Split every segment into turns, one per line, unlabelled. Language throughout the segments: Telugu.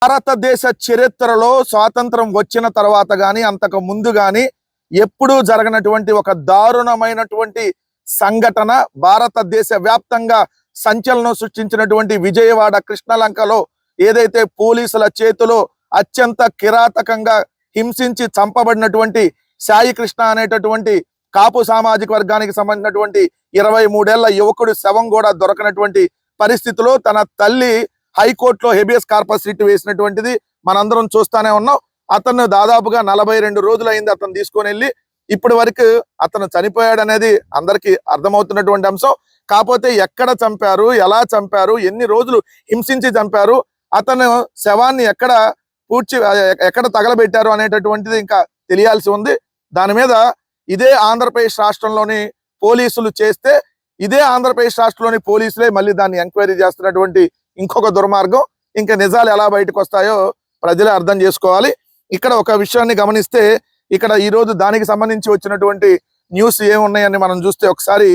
భారతదేశ చరిత్రలో స్వాతంత్రం వచ్చిన తర్వాత గాని అంతకు ముందు గాని ఎప్పుడూ జరగనటువంటి ఒక దారుణమైనటువంటి సంఘటన భారతదేశ వ్యాప్తంగా సంచలనం సృష్టించినటువంటి విజయవాడ కృష్ణలంకలో ఏదైతే పోలీసుల చేతిలో అత్యంత కిరాతకంగా హింసించి చంపబడినటువంటి సాయి కృష్ణ అనేటటువంటి కాపు సామాజిక వర్గానికి సంబంధించినటువంటి 23 ఏళ్ల యువకుడు శవం కూడా దొరకనటువంటి పరిస్థితిలో తన తల్లి హైకోర్టులో హెబియస్ కార్పస్ రిట్ వేసినటువంటిది మనందరం చూస్తానే ఉన్నాం. అతను దాదాపుగా 42 రోజులు అయింది అతను తీసుకొని వెళ్ళి. ఇప్పటి వరకు అతను చనిపోయాడు అనేది అందరికీ అర్థమవుతున్నటువంటి అంశం. కాకపోతే ఎక్కడ చంపారు, ఎలా చంపారు, ఎన్ని రోజులు హింసించి చంపారు, అతను శవాన్ని ఎక్కడ తగలబెట్టారు అనేటటువంటిది ఇంకా తెలియాల్సి ఉంది. దాని మీద ఇదే ఆంధ్రప్రదేశ్ రాష్ట్రంలోని పోలీసులు చేస్తే ఇదే ఆంధ్రప్రదేశ్ రాష్ట్రంలోని పోలీసులే మళ్ళీ దాన్ని ఎంక్వైరీ చేస్తున్నటువంటి ఇంకొక దుర్మార్గం. ఇంకా నిజాలు ఎలా బయటకు వస్తాయో ప్రజలే అర్థం చేసుకోవాలి. ఇక్కడ ఒక విషయాన్ని గమనిస్తే ఇక్కడ ఈరోజు దానికి సంబంధించి వచ్చినటువంటి న్యూస్ ఏమున్నాయని మనం చూస్తే ఒకసారి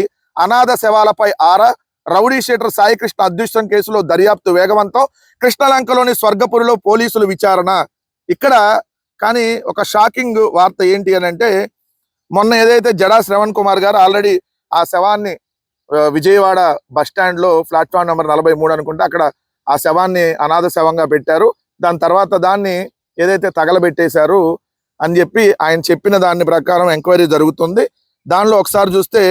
అనాథ శవాలపై ఆరా, రౌడీ షీటర్ సాయి కృష్ణ అదృష్టం కేసులో దర్యాప్తు వేగవంతం, కృష్ణలంకలోని స్వర్గపురిలో పోలీసులు విచారణ. ఇక్కడ కానీ ఒక షాకింగ్ వార్త ఏంటి అని అంటే, మొన్న ఏదైతే జడా శ్రవణ్ కుమార్ గారు ఆల్రెడీ ఆ శవాన్ని విజయవాడ బస్టాండ్ లో ప్లాట్ఫామ్ నెంబర్ 43 అనుకుంటే అక్కడ ఆ శవాన్ని అనాథ శవంగా పెట్టారు. దాని తర్వాత దాన్ని ఏదైతే తగలబెట్టేశారు అని చెప్పి ఆయన చెప్పిన దాని ప్రకారం ఎంక్వైరీ జరుగుతుంది. దానిలో ఒకసారి చూస్తే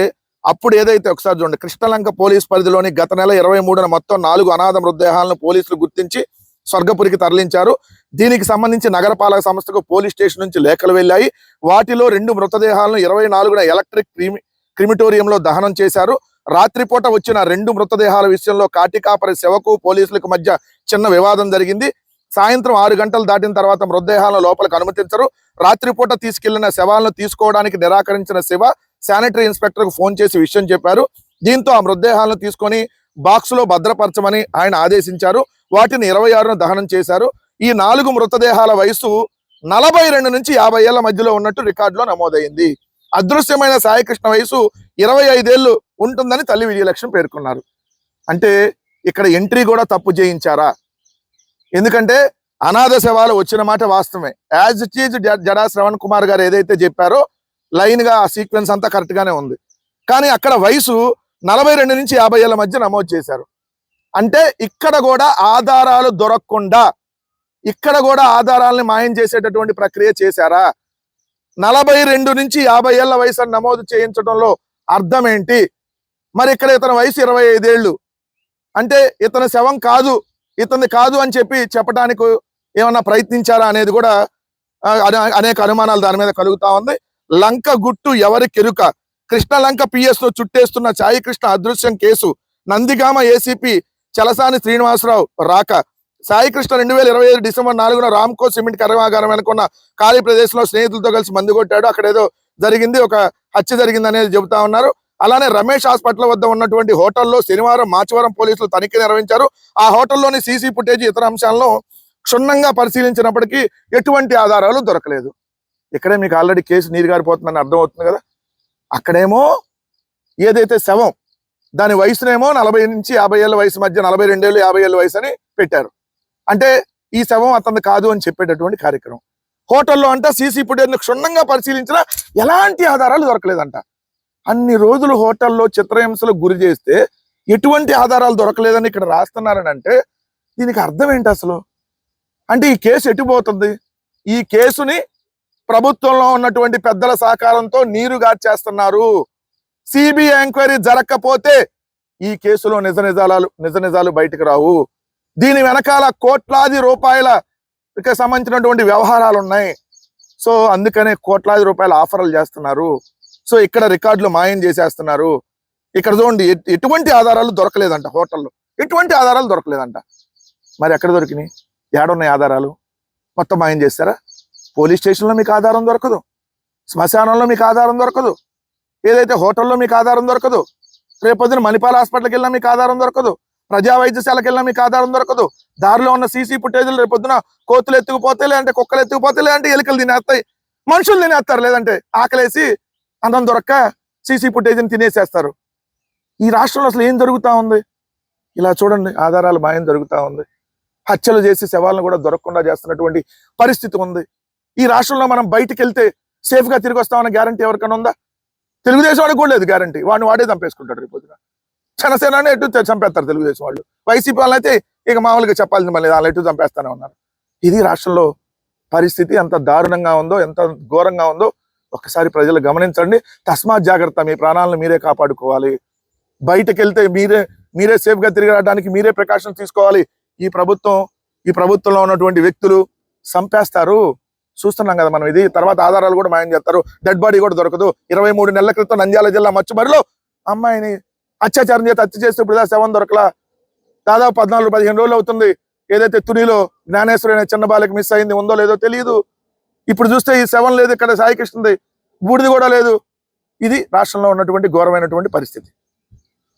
అప్పుడు ఏదైతే ఒకసారి చూడండి, కృష్ణలంక పోలీస్ పరిధిలోని గత నెల 23న మొత్తం 4 అనాథ మృతదేహాలను పోలీసులు గుర్తించి స్వర్గపురికి తరలించారు. దీనికి సంబంధించి నగరపాలక సంస్థకు పోలీస్ స్టేషన్ నుంచి లేఖలు వెళ్ళాయి. వాటిలో 2 మృతదేహాలను 24న ఎలక్ట్రిక్ క్రిమిటోరియంలో దహనం చేశారు. రాత్రిపూట వచ్చిన 2 మృతదేహాల విషయంలో కాటికాపరి శవకు పోలీసులకు మధ్య చిన్న వివాదం జరిగింది. సాయంత్రం 6 గంటలు దాటిన తర్వాత మృతదేహాలను లోపలికి అనుమతించరు. రాత్రిపూట తీసుకెళ్లిన శవాలను తీసుకోవడానికి నిరాకరించిన శివ శానిటరీ ఇన్స్పెక్టర్ కు ఫోన్ చేసి విషయం చెప్పారు. దీంతో ఆ మృతదేహాలను తీసుకొని బాక్స్ లో భద్రపరచమని ఆయన ఆదేశించారు. వాటిని 26న దహనం చేశారు. ఈ 4 మృతదేహాల వయసు 42 నుంచి 50 ఏళ్ల మధ్యలో ఉన్నట్టు రికార్డులో నమోదైంది. అదృశ్యమైన సాయికృష్ణ వయసు 25 ఏళ్ళు ఉంటుందని తల్లి విజయలక్ష్మి పేర్కొన్నారు. అంటే ఇక్కడ ఎంట్రీ కూడా తప్పు చేయించారా? ఎందుకంటే అనాథ శవాలు వచ్చిన మాట వాస్తవమే. As it is Jada Sravan Kumar గారు ఏదైతే చెప్పారో లైన్ గా ఆ సీక్వెన్స్ అంతా కరెక్ట్ గానే ఉంది. కానీ అక్కడ వయసు 42 నుంచి 50 ఏళ్ల మధ్య నమోదు చేశారు. అంటే ఇక్కడ కూడా ఆధారాలు దొరకకుండా ఇక్కడ కూడా ఆధారాలని మాయం చేసేటటువంటి ప్రక్రియ చేశారా? 42 నుంచి 50 ఏళ్ల వయసు నమోదు చేయించడంలో అర్థం ఏంటి? మరి ఇక్కడ ఇతని వయసు 25 ఏళ్ళు అంటే ఇతని శవం కాదు, ఇతని కాదు అని చెప్పడానికి ఏమన్నా ప్రయత్నించారా అనేది కూడా అనేక అనుమానాలు దాని మీద కలుగుతా ఉంది. లంక గుట్టు ఎవరి కెరుక, కృష్ణలంక పిఎస్ లో చుట్టేస్తున్న సాయి కృష్ణ అదృశ్యం కేసు, నందిగామ ఏసీపీ చలసాని శ్రీనివాసరావు రాక, సాయి కృష్ణ 2025 డిసెంబర్ 4న రామ్కో సిమెంట్ కర్మాగారం అనుకున్న ఖాళీ ప్రదేశంలో స్నేహితులతో కలిసి మందు కొట్టాడు. అక్కడ ఏదో జరిగింది, ఒక హత్య జరిగింది అనేది చెబుతా ఉన్నారు. అలానే రమేష్ హాస్పిటల్ వద్ద ఉన్నటువంటి హోటల్లో శనివారం మాచవరం పోలీసులు తనిఖీ నిర్వహించారు. ఆ హోటల్లోని సీసీ ఫుటేజ్ ఇతర అంశాలను క్షుణ్ణంగా పరిశీలించినప్పటికీ ఎటువంటి ఆధారాలు దొరకలేదు. ఇక్కడే మీకు ఆల్రెడీ కేసు నీరు గారిపోతుందని అర్థమవుతుంది కదా. అక్కడేమో ఏదైతే శవం దాని వయసునేమో 40 నుంచి 50 ఏళ్ళ వయసు మధ్య 42 ఏళ్ళు 50 ఏళ్ళ వయసు అని పెట్టారు. అంటే ఈ శవం అతను కాదు అని చెప్పేటటువంటి కార్యక్రమం. హోటల్లో అంట సీసీ ఫుటేజ్ని క్షుణ్ణంగా పరిశీలించినా ఎలాంటి ఆధారాలు దొరకలేదంట. అన్ని రోజులు హోటల్లో చిత్రహింసలకు గురి చేస్తే ఎటువంటి ఆధారాలు దొరకలేదని ఇక్కడ రాస్తున్నారని అంటే దీనికి అర్థం ఏంటి అసలు? అంటే ఈ కేసు ఎటుపోతుంది? ఈ కేసుని ప్రభుత్వంలో ఉన్నటువంటి పెద్దల సహకారంతో నీరు గార్చేస్తున్నారు. సిబిఐ ఎంక్వైరీ జరగకపోతే ఈ కేసులో నిజ నిజాలు బయటకు రావు. దీని వెనకాల కోట్లాది రూపాయలకి సంబంధించినటువంటి వ్యవహారాలు ఉన్నాయి. సో అందుకనే కోట్లాది రూపాయల ఆఫర్లు చేస్తున్నారు. సో ఇక్కడ రికార్డులు మాయం చేసేస్తున్నారు. ఇక్కడ చూడండి, ఎటువంటి ఆధారాలు దొరకలేదంట. హోటల్లో ఎటువంటి ఆధారాలు దొరకలేదంట. మరి ఎక్కడ దొరికినాయి? ఏడున్నాయి ఆధారాలు? మొత్తం మాయం చేస్తారా? పోలీస్ స్టేషన్లో మీకు ఆధారం దొరకదు, శ్మశానంలో మీకు ఆధారం దొరకదు, ఏదైతే హోటల్లో మీకు ఆధారం దొరకదు, రేపొద్దున మణిపాల్ హాస్పిటల్కి వెళ్ళినా మీకు ఆధారం దొరకదు, ప్రజా వైద్యశాలకు వెళ్ళినా మీకు ఆధారం దొరకదు. దారిలో ఉన్న సీసీ ఫుటేజ్లు రేపొద్దున కోతులు ఎత్తుకుపోతే, లేదంటే కుక్కలు ఎత్తుకుపోతే, లేదంటే ఎలుకలు తినేస్తాయి, మనుషులు తినేస్తారు, లేదంటే ఆకలేసి అన్నం దొరక్క సీసీ ఫుటేజ్ని తినేసేస్తారు. ఈ రాష్ట్రంలో అసలు ఏం జరుగుతూ ఉంది? ఇలా చూడండి, ఆధారాలు మాయం జరుగుతూ ఉంది. హత్యలు చేసి శవాలను కూడా దొరకకుండా చేస్తున్నటువంటి పరిస్థితి ఉంది. ఈ రాష్ట్రంలో మనం బయటికి వెళ్తే సేఫ్ గా తిరిగి వస్తామన్న గ్యారంటీ ఎవరికైనా ఉందా? తెలుగుదేశం వాడికి కూడా లేదు గ్యారంటీ. వాడిని వాడే చంపేసుకుంటాడు రేపు పొద్దున. జనసేన ఎటు చంపేస్తారు తెలుగుదేశం వాళ్ళు. వైసీపీ వాళ్ళు అయితే ఇక మామూలుగా చెప్పాల్సింది మళ్ళీ వాళ్ళు ఎటు చంపేస్తానే ఉన్నారు. ఇది రాష్ట్రంలో పరిస్థితి ఎంత దారుణంగా ఉందో, ఎంత ఘోరంగా ఉందో ఒక్కసారి ప్రజలు గమనించండి. తస్మాత్ జాగ్రత్త, మీ ప్రాణాలను మీరే కాపాడుకోవాలి. బయటకు వెళ్తే మీరే సేఫ్ గా తిరిగి రావడానికి మీరే ప్రికాషన్స్ తీసుకోవాలి. ఈ ప్రభుత్వంలో ఉన్నటువంటి వ్యక్తులు చంపేస్తారు. చూస్తున్నాం కదా మనం. ఇది తర్వాత ఆధారాలు కూడా మాయం చేస్తారు. డెడ్ బాడీ కూడా దొరకదు. 23 నెలల క్రితం నంద్యాల జిల్లా మచ్చుమరిలో అమ్మాయిని అత్యాచారం చేసి హత్య చేస్తే ఇప్పుడు శవం దొరకలా. దాదాపు 14-15 రోజులు అవుతుంది. ఏదైతే తునిలో జ్ఞానేశ్వరి అనే చిన్న బాలిక మిస్ అయింది, ఉందో లేదో తెలియదు. ఇప్పుడు చూస్తే ఈ శవం లేదు, ఇక్కడ సాయి కృష్ణది బూడిది కూడా లేదు. ఇది రాష్ట్రంలో ఉన్నటువంటి ఘోరమైనటువంటి పరిస్థితి.